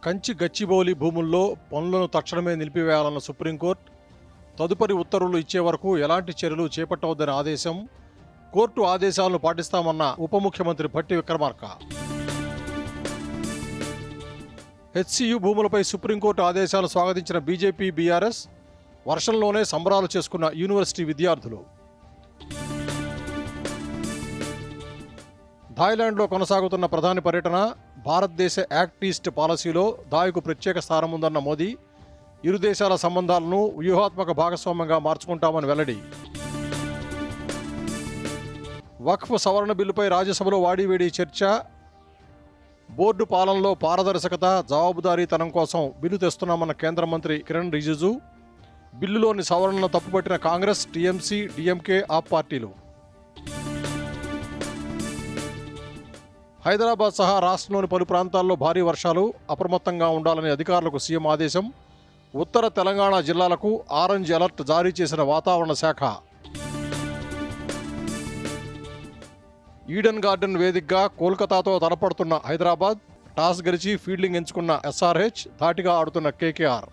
కంచి గచ్చిబౌలి భూముల్లో పనులను తక్షణమే నిలిపివేయాలన్న సుప్రీంకోర్టు తదుపరి ఉత్తర్వులు ఇచ్చే వరకు ఎలాంటి చర్యలు చేపట్టవద్దని ఆదేశం. కోర్టు ఆదేశాలను పాటిస్తామన్న ఉప ముఖ్యమంత్రి భట్టి విక్రమార్క. హెచ్సియు భూములపై సుప్రీంకోర్టు ఆదేశాలు స్వాగతించిన బీజేపీ బీఆర్ఎస్, వర్షంలోనే సంబరాలు చేసుకున్న యూనివర్సిటీ విద్యార్థులు. థాయిలాండ్లో కొనసాగుతున్న ప్రధాని పర్యటన. భారతదేశ యాక్ట్ ఈస్ట్ పాలసీలో దాయికు ప్రత్యేక స్థానం ఉందన్న మోదీ, ఇరు దేశాల సంబంధాలను వ్యూహాత్మక భాగస్వామ్యంగా మార్చుకుంటామని వెల్లడి. వక్ఫ్ సవరణ బిల్లుపై రాజ్యసభలో వాడివేడి చర్చ. బోర్డు పాలనలో పారదర్శకత, జవాబుదారీతనం కోసం బిల్లు తెస్తున్నామన్న కేంద్ర మంత్రి కిరణ్ రిజిజు. బిల్లులోని సవరణలను తప్పుపట్టిన కాంగ్రెస్, టీఎంసీ, డీఎంకే, ఆప్ పార్టీలు. హైదరాబాద్ సహా రాష్ట్రంలోని పలు ప్రాంతాల్లో భారీ వర్షాలు, అప్రమత్తంగా ఉండాలని అధికారులకు సీఎం ఆదేశం. ఉత్తర తెలంగాణ జిల్లాలకు ఆరెంజ్ అలర్ట్ జారీ చేసిన వాతావరణ శాఖ. ఈడెన్ గార్డెన్ వేదికగా కోల్కతాతో తలపడుతున్న హైదరాబాద్. టాస్ గెలిచి ఫీల్డింగ్ ఎంచుకున్న ఎస్ఆర్హెచ్, ధాటిగా ఆడుతున్న కేకేఆర్.